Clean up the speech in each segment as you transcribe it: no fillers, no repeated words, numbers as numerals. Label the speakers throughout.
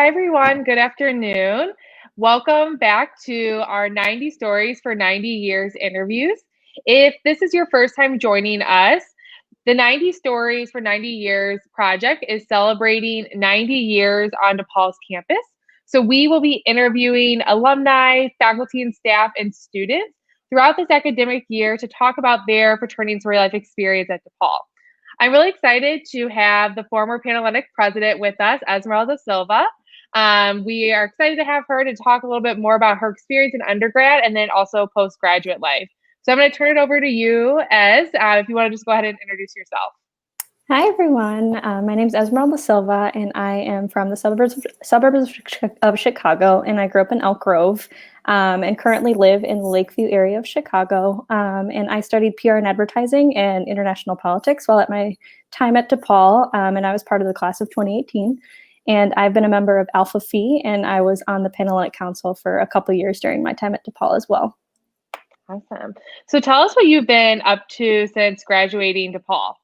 Speaker 1: Hi, everyone. Good afternoon. Welcome back to our 90 Stories for 90 Years interviews. If this is your first time joining us, the 90 Stories for 90 Years project is celebrating 90 years on DePaul's campus. So we will be interviewing alumni, faculty and staff, and students throughout this academic year to talk about their fraternity and sorority life experience at DePaul. I'm really excited to have the former Panhellenic President with us, Esmeralda Silva. We are excited to have her to talk a little bit more about her experience in undergrad and then also postgraduate life. So I'm going to turn it over to you, Ez, if you want to just go ahead and introduce yourself.
Speaker 2: Hi, everyone. My name is Esmeralda Silva, and I am from the suburbs of Chicago, and I grew up in Elk Grove and currently live in the Lakeview area of Chicago. And I studied PR and advertising and international politics while at my time at DePaul, and I was part of the class of 2018. And I've been a member of Alpha Phi, and I was on the Panhellenic Council for a couple years during my time at DePaul as well.
Speaker 1: Awesome. So tell us what you've been up to since graduating DePaul.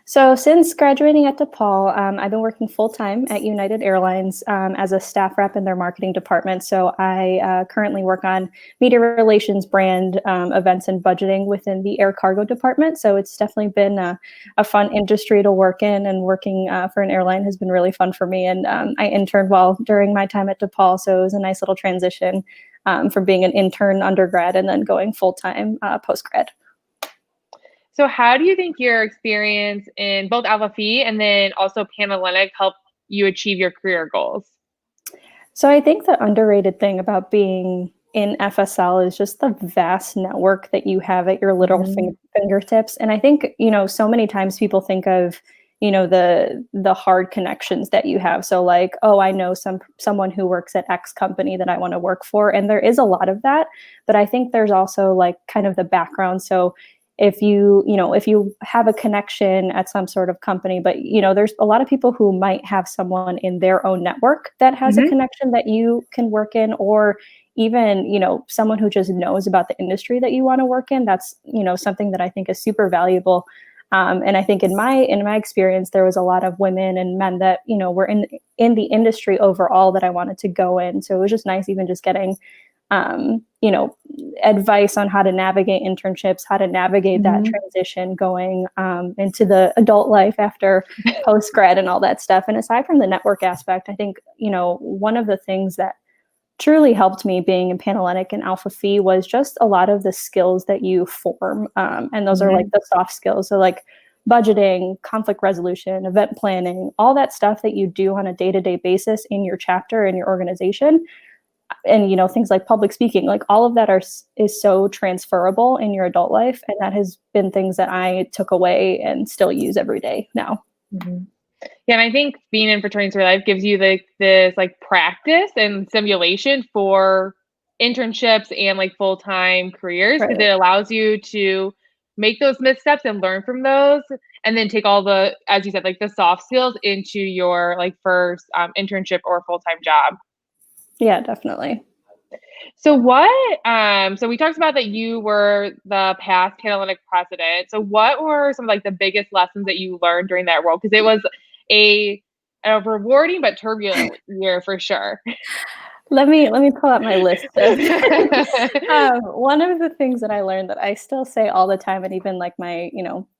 Speaker 2: So since graduating at DePaul, I've been working full-time at United Airlines as a staff rep in their marketing department. So I currently work on media relations, brand events, and budgeting within the air cargo department. So it's definitely been a fun industry to work in, and working for an airline has been really fun for me. And I interned during my time at DePaul, so it was a nice little transition from being an intern undergrad and then going full-time postgrad.
Speaker 1: So how do you think your experience in both Alpha Phi and then also Panhellenic helped you achieve your career goals?
Speaker 2: So I think the underrated thing about being in FSL is just the vast network that you have at your little fingertips. And I think, so many times people think of, the hard connections that you have. So like, oh, I know someone who works at X company that I want to work for. And there is a lot of that, but I think there's also like kind of the background. So if you have a connection at some sort of company, but there's a lot of people who might have someone in their own network that has a connection that you can work in, or even, someone who just knows about the industry that you want to work in. That's, something that I think is super valuable. And I think in my experience, there was a lot of women and men that, were in the industry overall that I wanted to go in. So it was just nice even just getting advice on how to navigate internships, how to navigate that transition going into the adult life after post-grad and all that stuff. And aside from the network aspect, I think, one of the things that truly helped me being in Panhellenic and Alpha Phi was just a lot of the skills that you form. And those are like the soft skills. So like budgeting, conflict resolution, event planning, all that stuff that you do on a day-to-day basis in your chapter and your organization. And, things like public speaking, like all of that is so transferable in your adult life. And that has been things that I took away and still use every day now.
Speaker 1: Yeah, and I think being in fraternity and sorority life gives you this practice and simulation for internships and like full-time careers, because it allows you to make those missteps and learn from those, and then take all the, as you said, like the soft skills into your first internship or full-time job.
Speaker 2: Yeah, definitely.
Speaker 1: So so we talked about that you were the past Panhellenic President. So what were some of the biggest lessons that you learned during that role? Because it was a rewarding but turbulent year for sure.
Speaker 2: Let me pull out my list. One of the things that I learned that I still say all the time, and even my,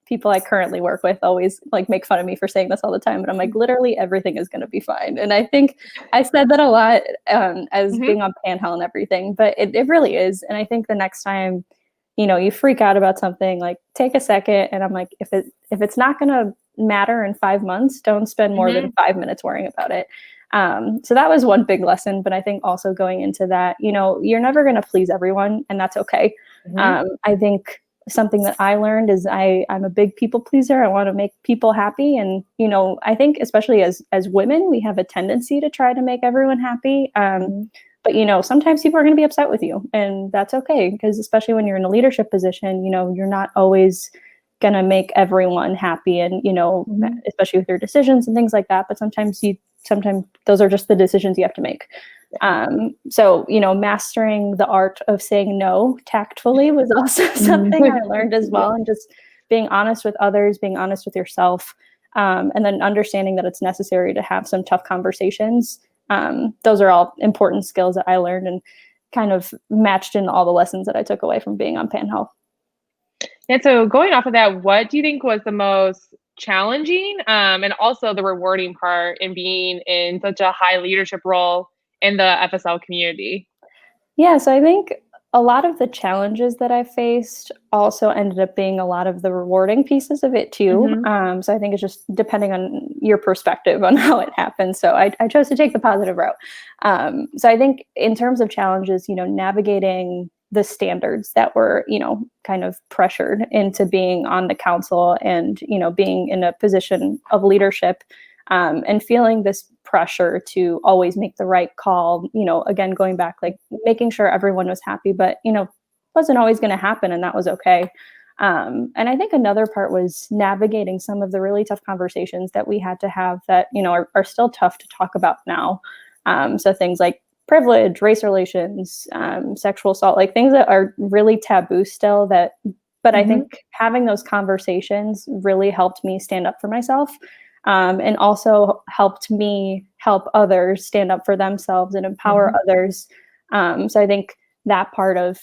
Speaker 2: people I currently work with always make fun of me for saying this all the time, but I'm like, literally everything is going to be fine. And I think I said that a lot as being on Panhell and everything, but it really is. And I think the next time, you freak out about something, take a second. And I'm like, if it's not going to matter in 5 months, don't spend more than 5 minutes worrying about it. So that was one big lesson, but I think also going into that, you're never going to please everyone, and that's okay. I think something that I learned is I'm a big people pleaser. I want to make people happy. And, I think especially as women, we have a tendency to try to make everyone happy. But, sometimes people are going to be upset with you, and that's okay. Because especially when you're in a leadership position, you're not always going to make everyone happy, and, especially with your decisions and things like that. But sometimes those are just the decisions you have to make. So, mastering the art of saying no tactfully was also something I learned as well. And just being honest with others, being honest with yourself, and then understanding that it's necessary to have some tough conversations those are all important skills that I learned and kind of matched in all the lessons that I took away from being on Panhell.
Speaker 1: And so going off of that, what do you think was the most challenging and also the rewarding part in being in such a high leadership role in the FSL community?
Speaker 2: Yeah, so I think a lot of the challenges that I faced also ended up being a lot of the rewarding pieces of it too. So I think it's just depending on your perspective on how it happens. So I chose to take the positive route. So I think in terms of challenges, navigating the standards that were, kind of pressured into being on the council and, being in a position of leadership, and feeling this pressure to always make the right call, again, going back, like making sure everyone was happy, but, wasn't always going to happen, and that was okay. And I think another part was navigating some of the really tough conversations that we had to have that, are still tough to talk about now. So things like privilege, race relations, sexual assault, like things that are really taboo still but I think having those conversations really helped me stand up for myself. And also helped me help others stand up for themselves and empower others. So I think that part of,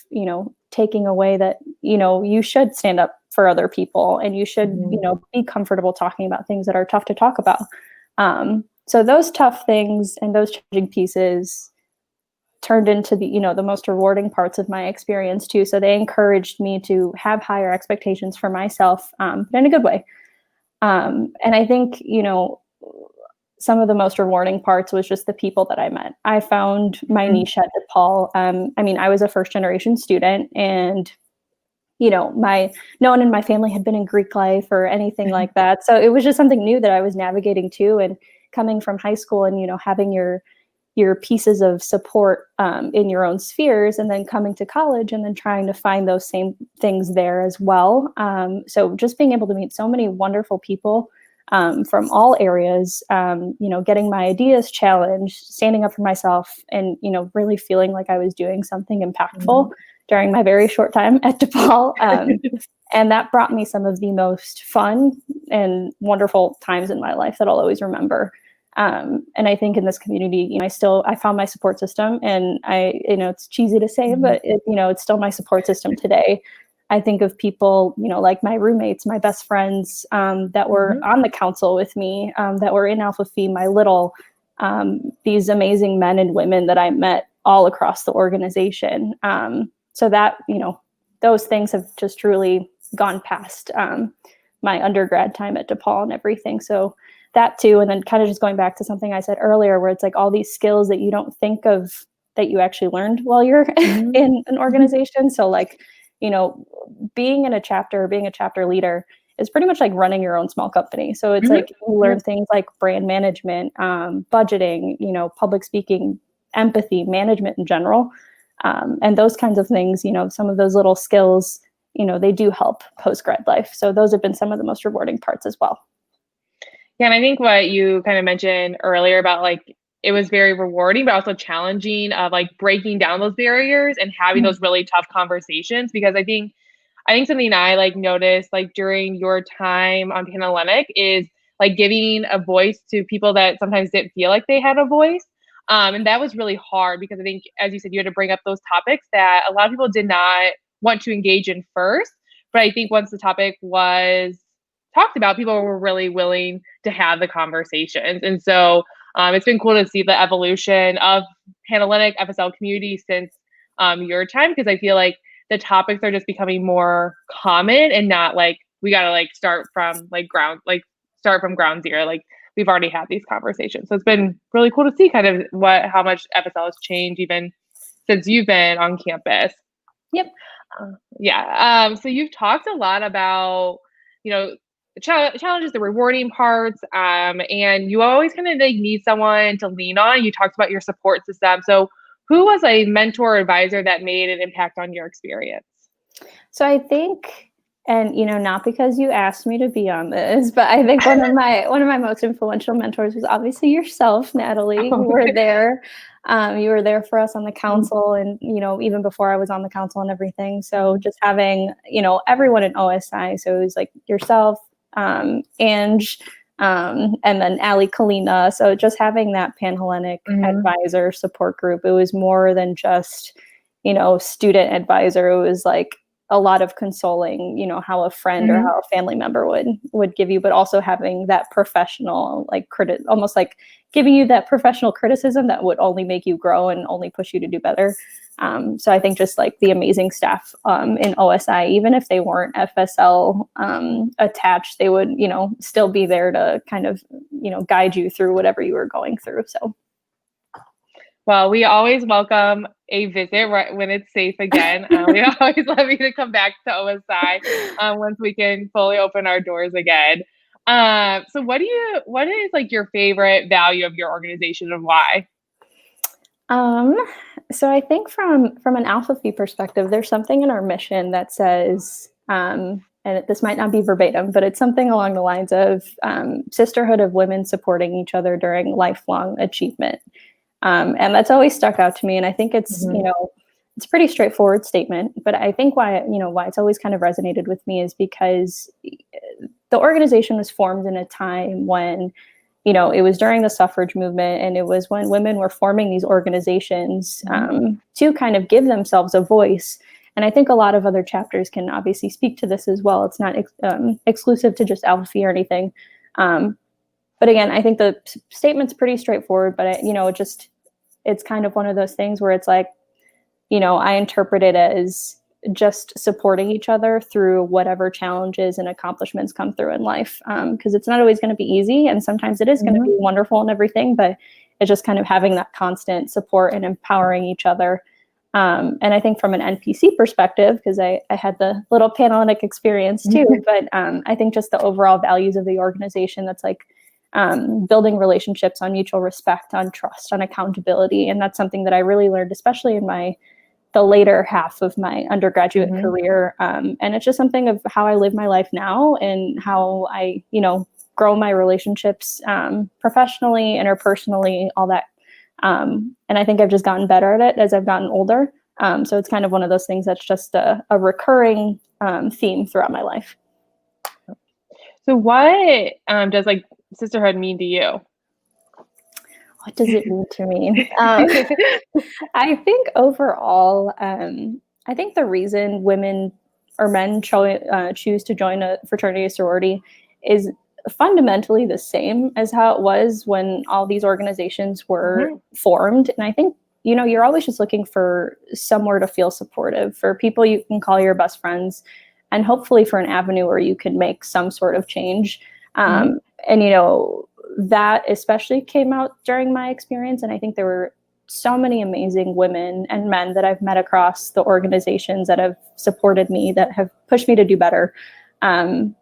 Speaker 2: taking away that, you should stand up for other people and you should, be comfortable talking about things that are tough to talk about. So those tough things and those challenging pieces turned into the most rewarding parts of my experience too. So they encouraged me to have higher expectations for myself, but in a good way. And I think, some of the most rewarding parts was just the people that I met. I found my niche at DePaul. I was a first generation student and, no one in my family had been in Greek life or anything like that. So it was just something new that I was navigating too. And coming from high school and, having your pieces of support in your own spheres, and then coming to college and then trying to find those same things there as well. So just being able to meet so many wonderful people from all areas, getting my ideas challenged, standing up for myself, and, really feeling like I was doing something impactful during my very short time at DePaul. And that brought me some of the most fun and wonderful times in my life that I'll always remember. And I think in this community, I found my support system, and it's cheesy to say, but it's still my support system today. I think of people, like my roommates, my best friends, that were on the council with me, that were in Alpha Phi, my little, these amazing men and women that I met all across the organization. So that, those things have just truly gone past, my undergrad time at DePaul and everything. So that too. And then kind of just going back to something I said earlier, where it's like all these skills that you don't think of that you actually learned while you're in an organization. So like, being in a chapter, being a chapter leader is pretty much like running your own small company. So it's like you learn things like brand management, budgeting, public speaking, empathy, management in general. And those kinds of things, some of those little skills, they do help post-grad life. So those have been some of the most rewarding parts as well.
Speaker 1: Yeah, and I think what you kind of mentioned earlier about like it was very rewarding, but also challenging of like breaking down those barriers and having those really tough conversations. Because I think something I like noticed like during your time on Panhellenic is like giving a voice to people that sometimes didn't feel like they had a voice. And that was really hard because I think, as you said, you had to bring up those topics that a lot of people did not want to engage in first. But I think once the topic was talked about, people were really willing to have the conversations. And so it's been cool to see the evolution of Panhellenic FSL community since your time, because I feel like the topics are just becoming more common and not like we got to like start from ground zero. Like we've already had these conversations. So it's been really cool to see kind of how much FSL has changed even since you've been on campus.
Speaker 2: Yep.
Speaker 1: So you've talked a lot about, the challenges, the rewarding parts, and you always kind of like need someone to lean on. You talked about your support system. So who was a mentor or advisor that made an impact on your experience?
Speaker 2: So I think, and not because you asked me to be on this, but I think one of my most influential mentors was obviously yourself, Natalie. You were there. You were there for us on the council, and even before I was on the council and everything. So just having everyone in OSI. So it was like yourself, Ange, and then Ali Kalina. So just having that Panhellenic advisor support group, it was more than just, student advisor. It was like a lot of consoling, how a friend or how a family member would give you, but also having that professional, like almost like giving you that professional criticism that would only make you grow and only push you to do better. So I think just like the amazing staff in OSI, even if they weren't FSL attached, they would, still be there to kind of, guide you through whatever you were going through. So.
Speaker 1: Well, we always welcome a visit right when it's safe again. We always love you to come back to OSI once we can fully open our doors again. So what is like your favorite value of your organization and why?
Speaker 2: So I think from an Alpha Phi perspective, there's something in our mission that says, and this might not be verbatim, but it's something along the lines of sisterhood of women supporting each other during lifelong achievement. And that's always stuck out to me. And I think it's, it's a pretty straightforward statement, but I think why it's always kind of resonated with me is because the organization was formed in a time when, it was during the suffrage movement, and it was when women were forming these organizations to kind of give themselves a voice. And I think a lot of other chapters can obviously speak to this as well. It's not exclusive to just Alpha Phi or anything. But again, I think the statement's pretty straightforward, but it's kind of one of those things where it's like, I interpret it as just supporting each other through whatever challenges and accomplishments come through in life. Because it's not always going to be easy, and sometimes it is going to be wonderful and everything, but it's just kind of having that constant support and empowering each other. And I think from an NPC perspective, because I had the little Panhellenic experience too, but I think just the overall values of the organization, that's like building relationships on mutual respect, on trust, on accountability. And that's something that I really learned, especially in the later half of my undergraduate career. And it's just something of how I live my life now and how I, grow my relationships professionally, interpersonally, all that. And I think I've just gotten better at it as I've gotten older. So it's kind of one of those things that's just a recurring theme throughout my life.
Speaker 1: So what does like sisterhood mean to you?
Speaker 2: What does it mean to me? I think overall, I think the reason women or men choose to join a fraternity or sorority is fundamentally the same as how it was when all these organizations were formed. And I think, you're always just looking for somewhere to feel supportive, for people you can call your best friends, and hopefully for an avenue where you can make some sort of change. And, that especially came out during my experience. And I think there were so many amazing women and men that I've met across the organizations that have supported me, that have pushed me to do better. And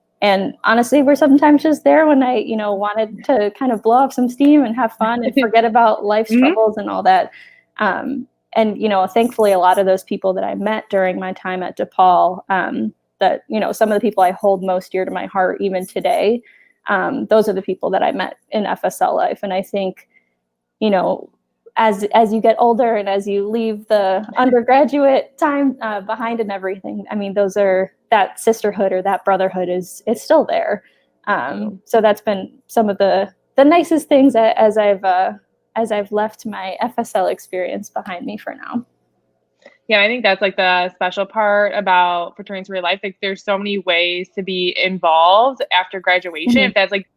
Speaker 2: honestly, we're sometimes just there when I, wanted to kind of blow off some steam and have fun and forget about life's troubles and all that. And, thankfully, a lot of those people that I met during my time at DePaul, that, some of the people I hold most dear to my heart, even today, those are the people that I met in FSL life. And I think, as you get older and as you leave the undergraduate time behind and everything, I mean, that sisterhood or that brotherhood is still there. So that's been some of the nicest things as I've left my FSL experience behind me for now.
Speaker 1: Yeah, I think that's like the special part about fraternity and sorority life. Like, there's so many ways to be involved after graduation. If that's like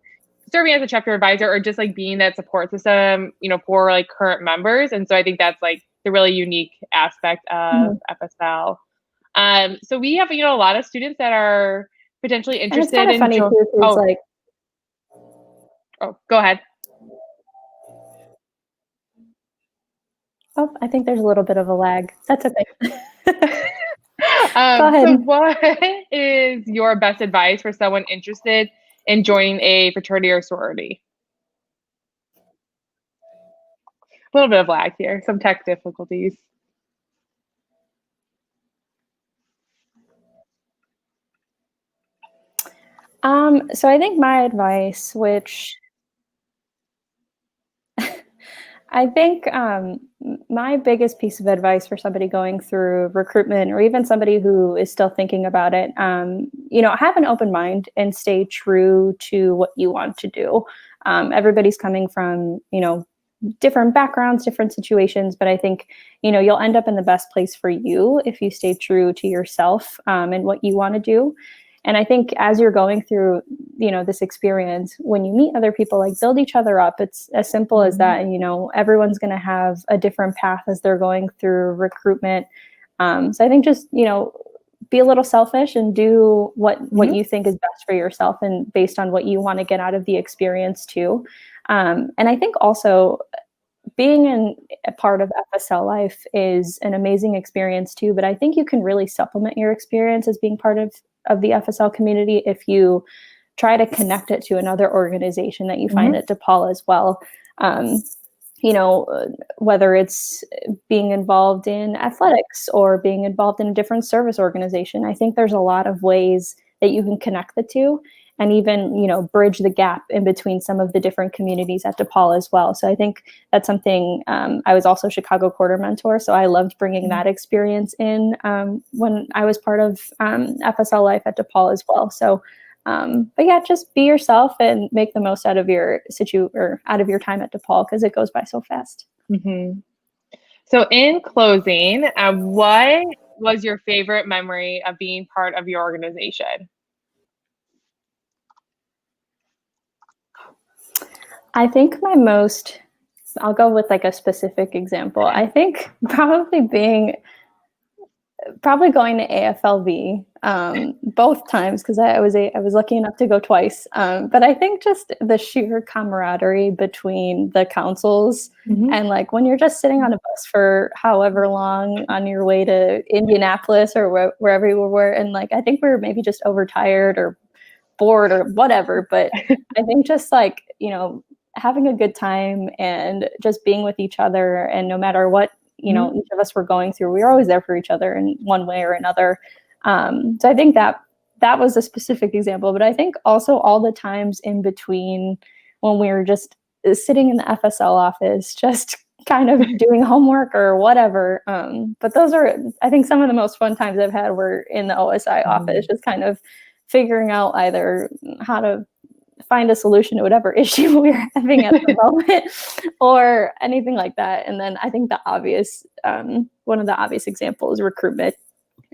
Speaker 1: serving as a chapter advisor or just like being that support system, for like current members. And so I think that's like the really unique aspect of FSL. So we have, a lot of students that are potentially interested
Speaker 2: and it's kind of funny too, because
Speaker 1: go ahead.
Speaker 2: Oh, I think there's a little bit of a lag. That's okay.
Speaker 1: Go ahead. So what is your best advice for someone interested in joining a fraternity or sorority? A little bit of lag here, some tech difficulties.
Speaker 2: So I think my advice, which I think my biggest piece of advice for somebody going through recruitment, or even somebody who is still thinking about it, have an open mind and stay true to what you want to do. Everybody's coming from, different backgrounds, different situations, but I think, you'll end up in the best place for you if you stay true to yourself and what you want to do. And I think as you're going through, this experience, when you meet other people, like, build each other up. It's as simple as that. And, everyone's going to have a different path as they're going through recruitment. So I think just, be a little selfish and do what you think is best for yourself and based on what you want to get out of the experience too. And I think also being a part of FSL life is an amazing experience too, but I think you can really supplement your experience as being part of the FSL community if you try to connect it to another organization that you find at DePaul as well. Whether it's being involved in athletics or being involved in a different service organization, I think there's a lot of ways that you can connect the two and even, bridge the gap in between some of the different communities at DePaul as well. So I think that's something, I was also Chicago Quarter Mentor, so I loved bringing that experience in when I was part of FSL life at DePaul as well. So, but yeah, just be yourself and make the most out of your out of your time at DePaul, because it goes by so fast.
Speaker 1: So in closing, what was your favorite memory of being part of your organization?
Speaker 2: I think I'll go with like a specific example. I think probably going to AFLV both times, because I was lucky enough to go twice. But I think just the sheer camaraderie between the councils and like when you're just sitting on a bus for however long on your way to Indianapolis or wherever you were, and like I think we were maybe just overtired or bored or whatever. But I think just like, having a good time and just being with each other, and no matter what, each of us were going through, we were always there for each other in one way or another. So I think that was a specific example, but I think also all the times in between when we were just sitting in the FSL office, just kind of doing homework or whatever. But those are, I think, some of the most fun times I've had were in the OSI office, just kind of figuring out either how to find a solution to whatever issue we were having at the moment or anything like that. And then I think the obvious, one of the obvious examples, recruitment.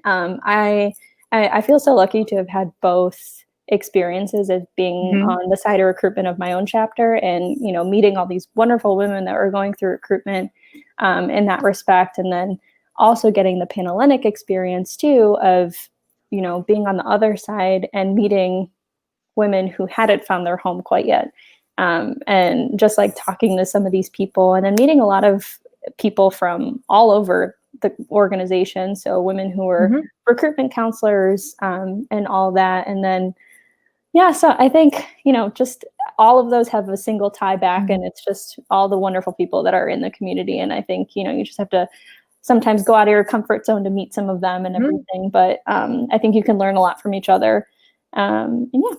Speaker 2: I feel so lucky to have had both experiences as being on the side of recruitment of my own chapter and, meeting all these wonderful women that were going through recruitment in that respect. And then also getting the Panhellenic experience too of, being on the other side and meeting women who hadn't found their home quite yet. And just like talking to some of these people and then meeting a lot of people from all over the organization. So women who were recruitment counselors and all that. And then, so I think, just all of those have a single tie back and it's just all the wonderful people that are in the community. And I think, you just have to sometimes go out of your comfort zone to meet some of them and everything. But I think you can learn a lot from each other. And
Speaker 1: I know.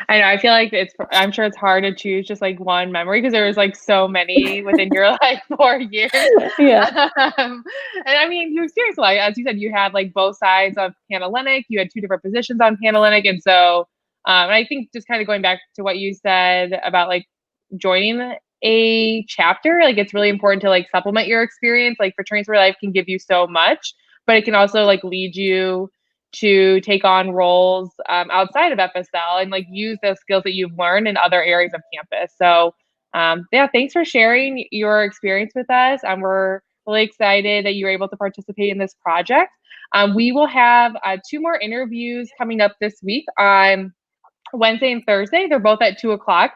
Speaker 1: I feel like I'm sure it's hard to choose just like one memory because there was like so many within your like 4 years.
Speaker 2: Yeah.
Speaker 1: And I mean, you experienced a lot. As you said, you had like both sides of Panhellenic. You had 2 different positions on Panhellenic. And so and I think just kind of going back to what you said about like joining a chapter, like it's really important to like supplement your experience. Like Fraternity and Sorority Life can give you so much, but it can also like lead you to take on roles outside of FSL and like use those skills that you've learned in other areas of campus. So thanks for sharing your experience with us. We're really excited that you were able to participate in this project. We will have 2 more interviews coming up this week on Wednesday and Thursday. They're both at 2:00.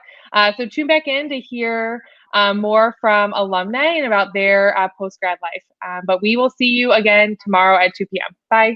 Speaker 1: So tune back in to hear more from alumni and about their post-grad life. But we will see you again tomorrow at 2 p.m. Bye.